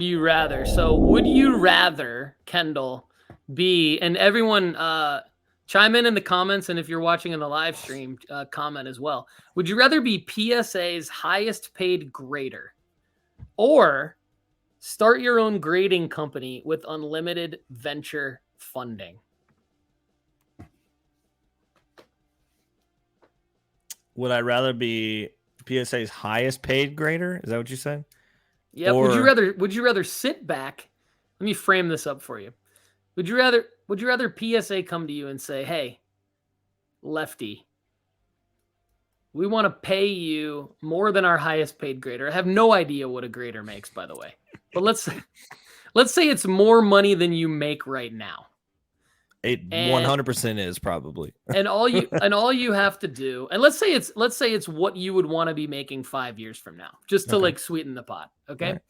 You rather. So would you rather, Kendall, and everyone chime in the comments, and if you're watching in the live stream, comment as well. Would you rather be PSA's highest paid grader or start your own grading company with unlimited venture funding? Would I rather be PSA's highest paid grader? Is that what you said? Yeah. Would you rather sit back? Let me frame this up for you. Would you rather PSA come to you and say, "Hey, Lefty, we want to pay you more than our highest paid grader." I have no idea what a grader makes, by the way. But let's say it's more money than you make right now. It 100% is probably. and all you have to do, and let's say it's what you would want to be making 5 years from now, just to like sweeten the pot, okay? Right.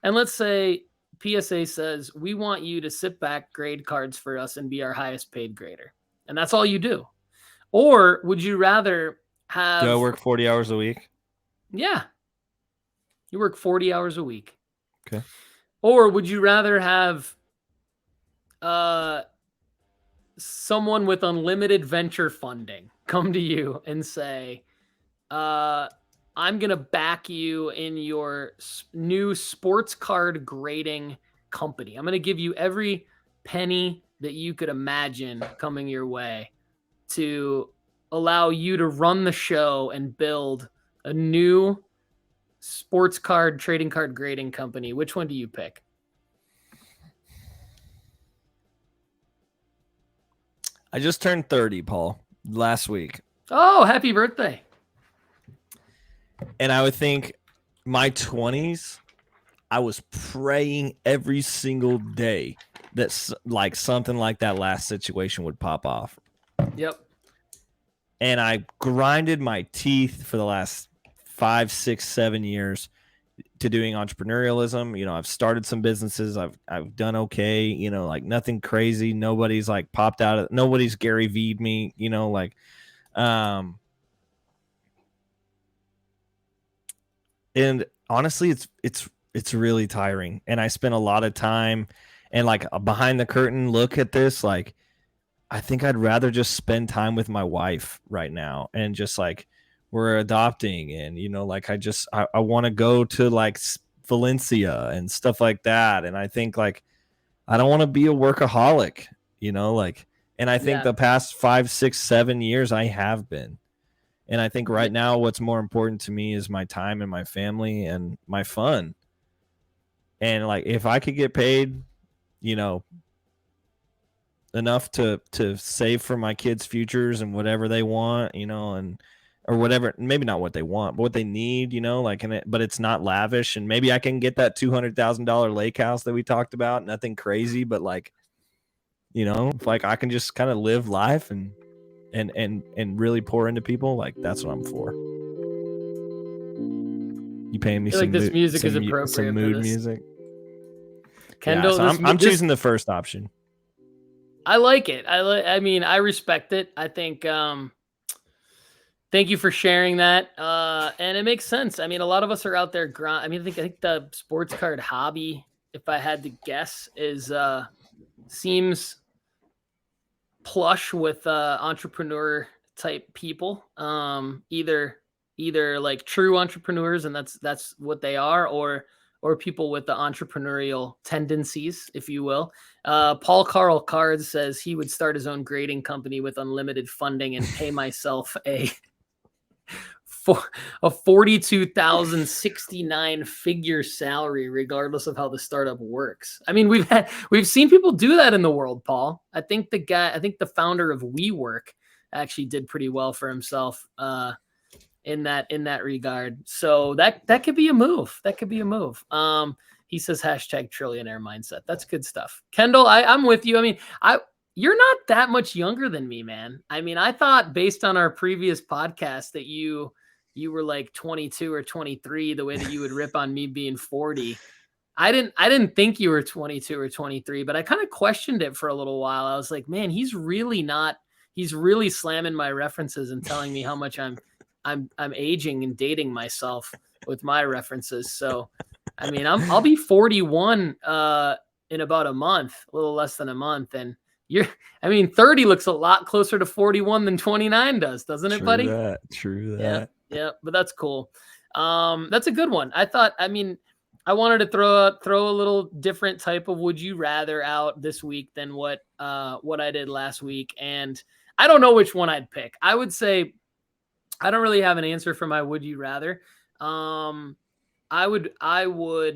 And let's say PSA says, "We want you to sit back, grade cards for us, and be our highest paid grader." And that's all you do. Or would you rather have... Do I work 40 hours a week? Yeah. You work 40 hours a week. Okay. Or would you rather have someone with unlimited venture funding come to you and say, "I'm going to back you in your new sports card grading company. I'm going to give you every penny that you could imagine coming your way to allow you to run the show and build a new sports card trading card grading company." Which one do you pick? I just turned 30, Paul, last week. Oh, happy birthday. And I would think my 20s, I was praying every single day that like something like that last situation would pop off. Yep. And I grinded my teeth for the last 5, 6, 7 years to doing entrepreneurialism. You know, I've started some businesses. I've done okay, you know, like nothing crazy. Nobody's like popped out of, nobody's Gary V'd me, you know, like, and honestly, it's really tiring. And I spent a lot of time and like a behind the curtain look at this. Like, I think I'd rather just spend time with my wife right now and just like, we're adopting, and you know, like I want to go to like Valencia and stuff like that. And I think like I don't want to be a workaholic, you know, like, and I think the past 5, 6, 7 years I have been. And I think right now what's more important to me is my time and my family and my fun. And like if I could get paid, you know, enough to save for my kids' futures and whatever they want, you know, and or whatever, maybe not what they want, but what they need, you know, like, but it's not lavish. And maybe I can get that $200,000 lake house that we talked about. Nothing crazy, but like, you know, if like I can just kind of live life and really pour into people, like that's what I'm for. You paying me some like this music is appropriate, some mood music. Kendall, yeah, so I'm choosing the first option. I like it. I mean, I respect it. I think, thank you for sharing that. And it makes sense. I mean, a lot of us are out there I think the sports card hobby, if I had to guess, is seems plush with entrepreneur type people. Either like true entrepreneurs, and that's what they are, or people with the entrepreneurial tendencies, if you will. Paul Carl Cards says he would start his own grading company with unlimited funding and pay myself a 42,069 figure salary, regardless of how the startup works. I mean, we've seen people do that in the world, Paul. I think the founder of WeWork actually did pretty well for himself in that regard. So that could be a move. That could be a move. He says #trillionaire mindset. That's good stuff. Kendall, I'm with you. I mean, you're not that much younger than me, man. I mean, I thought based on our previous podcast that you were like 22 or 23, the way that you would rip on me being 40. I didn't think you were 22 or 23, but I kind of questioned it for a little while. I was like, man, he's really slamming my references and telling me how much I'm aging and dating myself with my references. So I mean, I'll be 41 in about a month, a little less than a month, and I mean, 30 looks a lot closer to 41 than 29 does, doesn't it, buddy? True Yeah, that. yeah, but that's cool. That's a good one. I mean, I wanted to throw a little different type of would you rather out this week than what I did last week, and I don't know which one I'd pick. I would say I don't really have an answer for my would you rather. Um, I would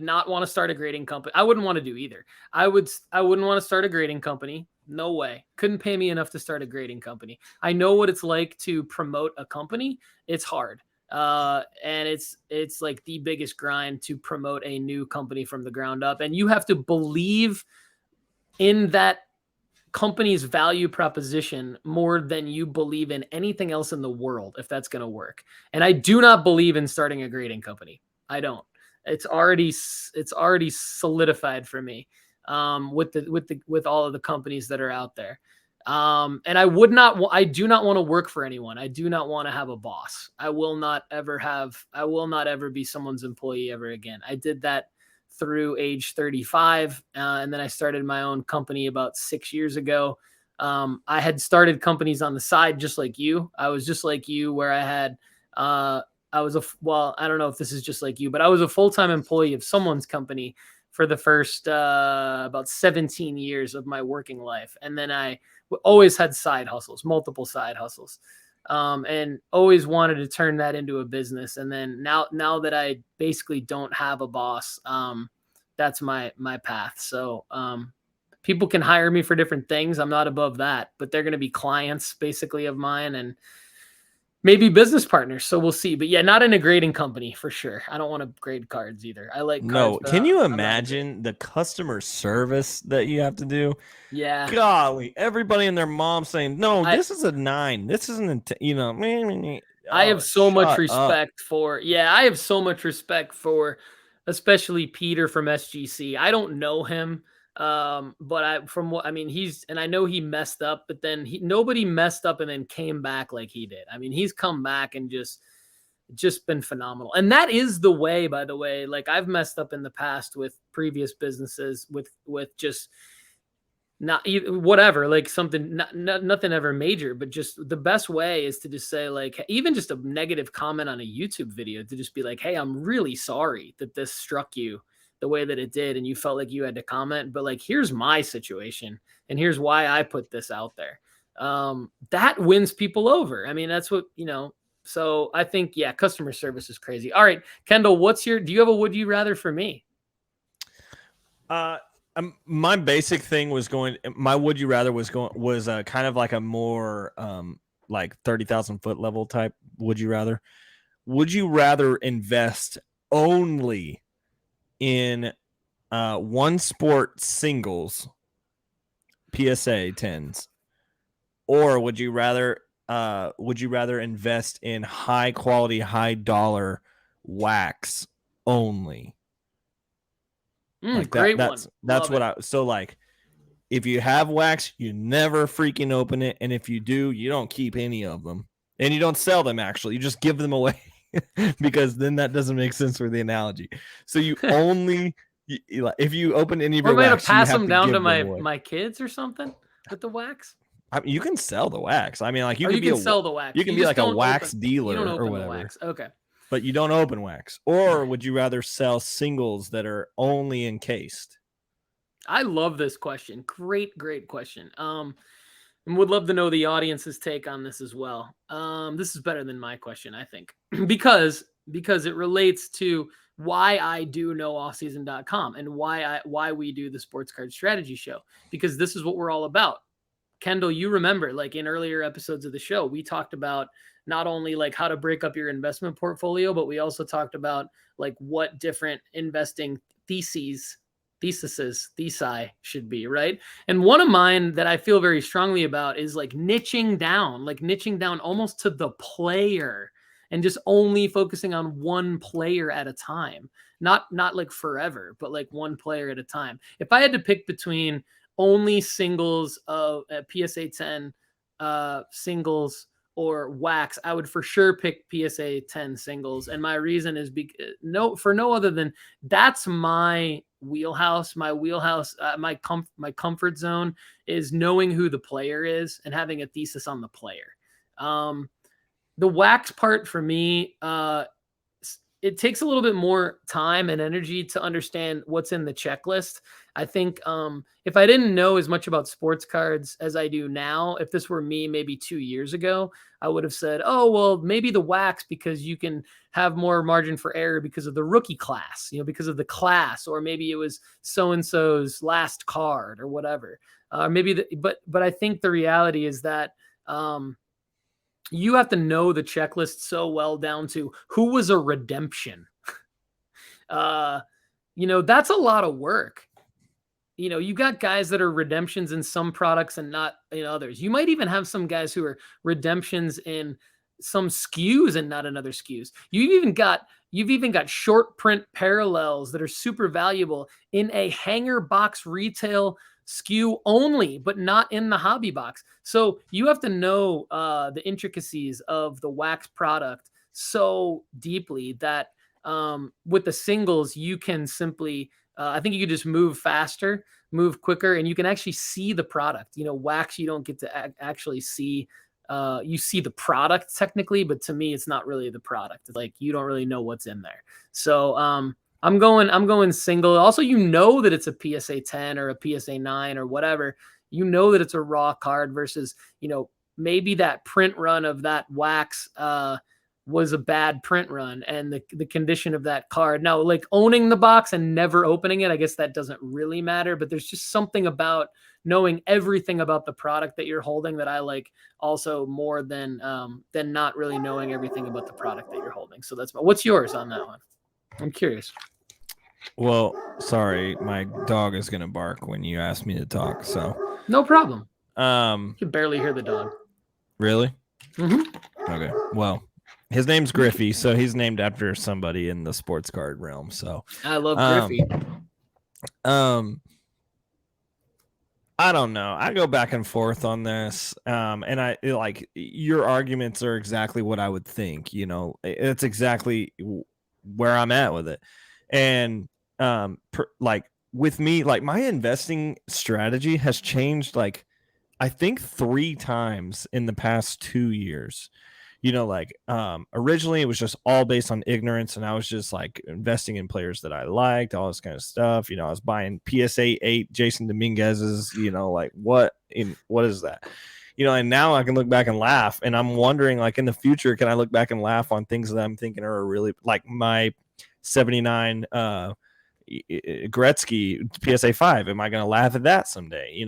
not want to start a grading company. I wouldn't want to do either. I wouldn't want to start a grading company. No way. Couldn't pay me enough to start a grading company. I know what it's like to promote a company. It's hard. And it's like the biggest grind to promote a new company from the ground up. And you have to believe in that company's value proposition more than you believe in anything else in the world if that's going to work. And I do not believe in starting a grading company. I don't. It's already solidified for me with all of the companies that are out there. And I do not want to work for anyone. I do not want to have a boss. I will not ever be someone's employee ever again. I did that through age 35. And then I started my own company about 6 years ago. I had started companies on the side, just like you. I was just like you, where I had, I don't know if this is just like you, but I was a full-time employee of someone's company for the first about 17 years of my working life. And then I always had side hustles, multiple side hustles. And always wanted to turn that into a business. And then now that I basically don't have a boss, that's my path. So, people can hire me for different things. I'm not above that, but they're going to be clients basically of mine and maybe business partners. So we'll see, but yeah, not in a grading company for sure. I don't want to grade cards either. I like cards. No, can you imagine the customer service that you have to do? Yeah. Golly, everybody and their mom saying, "No, this is a 9. This isn't I have so much respect up. I have so much respect for especially Peter from SGC. I don't know him. But I know he messed up, but then nobody messed up and then came back like he did. I mean, he's come back and just been phenomenal. And that is the way, by the way, like I've messed up in the past with previous businesses with just not whatever, like something, nothing ever major, but just the best way is to just say like, even just a negative comment on a YouTube video to just be like, hey, I'm really sorry that this struck you the way that it did. And you felt like you had to comment, but like, here's my situation and here's why I put this out there. That wins people over. I mean, that's what, so I think, yeah, customer service is crazy. All right, Kendall, do you have a would you rather for me? My basic thing was my would you rather was kind of like a more like 30,000 foot level type would you rather. Would you rather invest only in one sport singles PSA 10s, or would you rather invest in high quality, high dollar wax only? Great one. That's what so like, if you have wax, you never freaking open it, and if you do, you don't keep any of them, and you don't sell them. Actually, you just give them away because then that doesn't make sense for the analogy. So you only if you open any of your wax, pass them down to my kids or something with the wax. I mean, you can sell the wax. I mean, like you can sell the wax. You can be like a wax dealer or whatever. The wax. Okay. But you don't open wax. Or would you rather sell singles that are only encased? I love this question. Great question. And would love to know the audience's take on this as well. This is better than my question, I think, because it relates to why I do KnowOffSeason.com and why we do the Sports Card Strategy Show, because this is what we're all about. Kendall, you remember, like in earlier episodes of the show, we talked about not only like how to break up your investment portfolio, but we also talked about like what different investing thesi should be, right? And one of mine that I feel very strongly about is like niching down almost to the player and just only focusing on one player at a time. Not like forever, but like one player at a time. If I had to pick between only singles of PSA 10 singles or wax, I would for sure pick PSA 10 singles. And my reason is for no other than that's my wheelhouse. My wheelhouse, my comfort zone is knowing who the player is and having a thesis on the player. The wax part for me, it takes a little bit more time and energy to understand what's in the checklist. I think if I didn't know as much about sports cards as I do now, if this were me maybe 2 years ago, I would have said, oh, well, maybe the wax because you can have more margin for error because of the rookie class, because of the class, or maybe it was so-and-so's last card or whatever. But I think the reality is that you have to know the checklist so well down to who was a redemption. That's a lot of work. You got guys that are redemptions in some products and not in others. You might even have some guys who are redemptions in some SKUs and not in other SKUs. You've even got short print parallels that are super valuable in a hanger box retail SKU only, but not in the hobby box. So you have to know the intricacies of the wax product so deeply that with the singles, you can simply, I think you could just move faster, move quicker, and you can actually see the product. Wax, you don't get to actually see. You see the product technically, but to me, it's not really the product. It's like you don't really know what's in there. So I'm going single. Also, that it's a PSA 10 or a PSA 9 or whatever. That it's a raw card versus, maybe that print run of that wax was a bad print run and the condition of that card. Now, like owning the box and never opening it, I guess that doesn't really matter, but there's just something about knowing everything about the product that you're holding that I like also more than not really knowing everything about the product that you're holding. So what's yours on that one? I'm curious. Well, sorry, my dog is gonna bark when you ask me to talk. So no problem. You can barely hear the dog. Really? Mm-hmm. Okay. Well, his name's Griffey, so he's named after somebody in the sports card realm. So I love Griffey. I don't know. I go back and forth on this. And I like your arguments are exactly what I would think. It's exactly where I'm at with it. And with me, like my investing strategy has changed I think 3 times in the past 2 years. Originally it was just all based on ignorance, and I was just like investing in players that I liked, all this kind of stuff. I was buying PSA 8 Jason Dominguez's, what is that? And now I can look back and laugh, and I'm wondering, like, in the future, can I look back and laugh on things that I'm thinking are really, like my 79 Gretzky PSA 5. Am I going to laugh at that someday?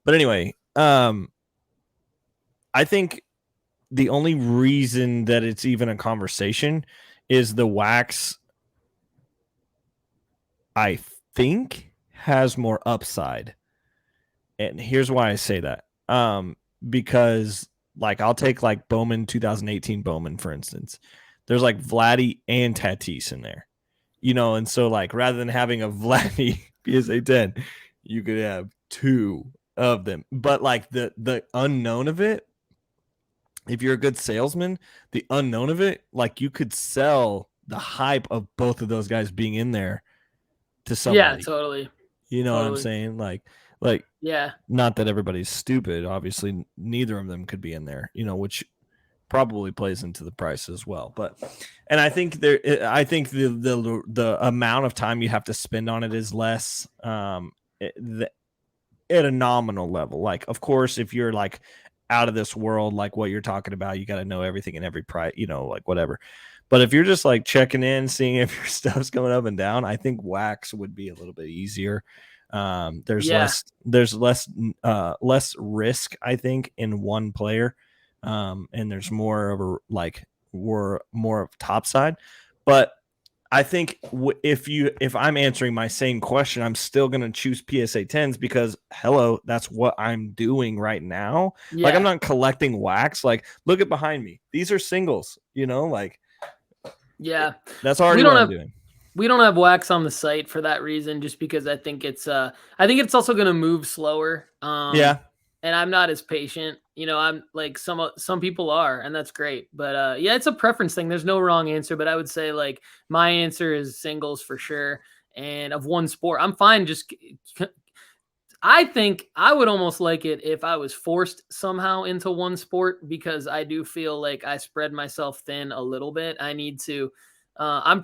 But anyway, I think the only reason that it's even a conversation is the wax, I think, has more upside. And here's why I say that. Because I'll take Bowman 2018 Bowman, for instance. There's Vladdy and Tatis in there. And so rather than having a Vladdy PSA 10, you could have 2 of them. But the unknown of it, if you're a good salesman, the unknown of it, you could sell the hype of both of those guys being in there to somebody. Yeah, totally. What I'm saying? Yeah. Not that everybody's stupid. Obviously, neither of them could be in there, which probably plays into the price as well. And I think the amount of time you have to spend on it is less at a nominal level. Of course, if you're out of this world, like what you're talking about, you got to know everything in every price, whatever. But if you're just checking in, seeing if your stuff's going up and down, I think wax would be a little bit easier. There's less risk, I think, in one player. And there's more of more of top side. But I think if I'm answering my same question, I'm still going to choose PSA 10s because that's what I'm doing right now. Yeah. I'm not collecting wax. Look at behind me. These are singles, yeah, that's already what I'm doing. We don't have wax on the site for that reason, just because I think it's also going to move slower. Yeah. And I'm not as patient, I'm like some people are, and that's great. But yeah, it's a preference thing. There's no wrong answer, but I would say like my answer is singles for sure. And of one sport, I'm fine. I think I would almost like it if I was forced somehow into one sport, because I do feel like I spread myself thin a little bit. I need to. I'm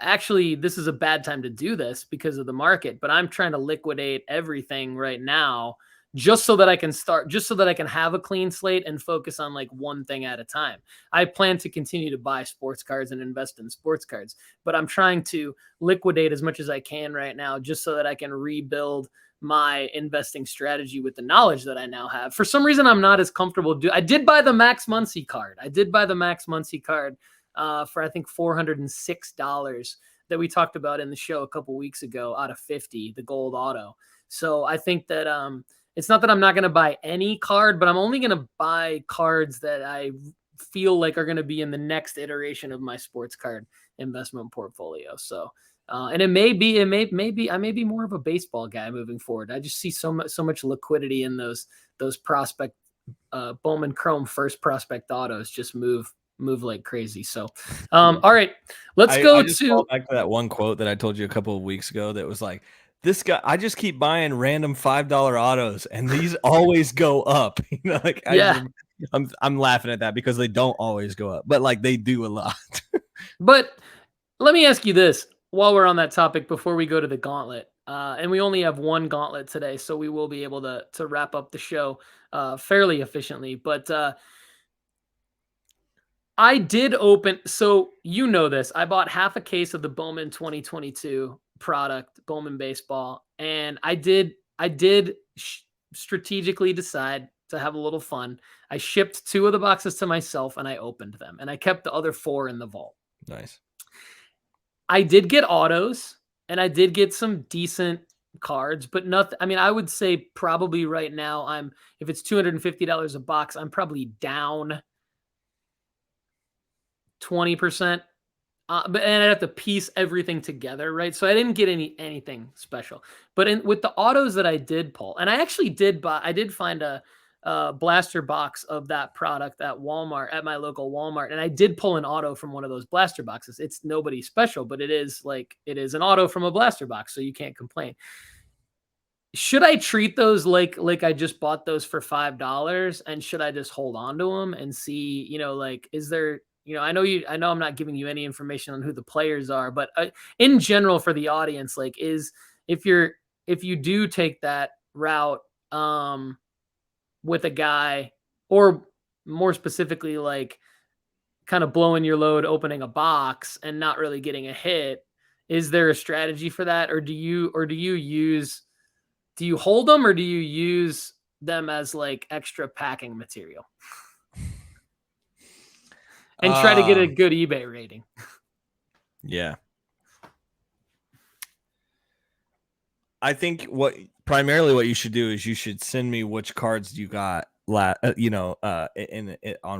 actually, this is a bad time to do this because of the market, but I'm trying to liquidate everything right now just so that I can just so that I can have a clean slate and focus on like one thing at a time. I plan to continue to buy sports cards and invest in sports cards, but I'm trying to liquidate as much as I can right now just so that I can rebuild my investing strategy with the knowledge that I now have. For some reason, I'm not as comfortable. I did buy the Max Muncy card. For I think $406 that we talked about in the show a couple weeks ago out of 50, the gold auto. So I think that it's not that I'm not going to buy any card, but I'm only going to buy cards that I feel like are going to be in the next iteration of my sports card investment portfolio. So and I may be more of a baseball guy moving forward. I just see so much liquidity in those prospect Bowman Chrome first prospect autos just move like crazy. So, all right, let's go I just fall to back to that one quote that I told you a couple of weeks ago that was like, this guy, I just keep buying random $5 autos and these always go up. Like yeah. I'm laughing at that because they don't always go up, but like they do a lot. But let me ask you this while we're on that topic before we go to the gauntlet. And we only have one gauntlet today, so we will be able to wrap up the show fairly efficiently. But I did open, so this. I bought half a case of the Bowman 2022 product, Bowman baseball, and I did strategically decide to have a little fun. I shipped 2 of the boxes to myself and I opened them, and I kept the other 4 in the vault. Nice. I did get autos and I did get some decent cards, but nothing. I mean, I would say probably right now if it's $250 a box, I'm probably down 20%. And I'd have to piece everything together, right? So I didn't get anything special. But with the autos that I did pull, and I actually did buy, I did find a blaster box of that product at Walmart, at my local Walmart, and I did pull an auto from one of those blaster boxes. It's nobody special, but it is an auto from a blaster box, so you can't complain. Should I treat those like I just bought those for $5, and should I just hold on to them and see, is there, I know I'm not giving you any information on who the players are, but in general for the audience, like if you do take that route with a guy, or more specifically, like kind of blowing your load, opening a box and not really getting a hit, is there a strategy for that? Or do you hold them, or do you use them as like extra packing material and try to get a good eBay rating? Yeah. I think primarily what you should do is you should send me which cards you got on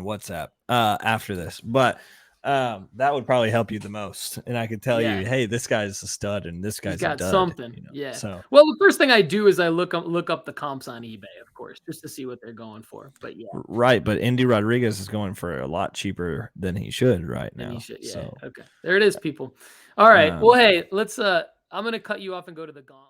WhatsApp after this. But that would probably help you the most, and I could tell you, hey, this guy's a stud and this guy's got a dud, something. Yeah. So well, the first thing I do is I look up the comps on eBay, of course, just to see what they're going for. But yeah, right. But Indy Rodriguez is going for a lot cheaper than he should right now. Yeah. So Okay, there it is, people. All right. Well, hey, let's. I'm gonna cut you off and go to the gauntlet.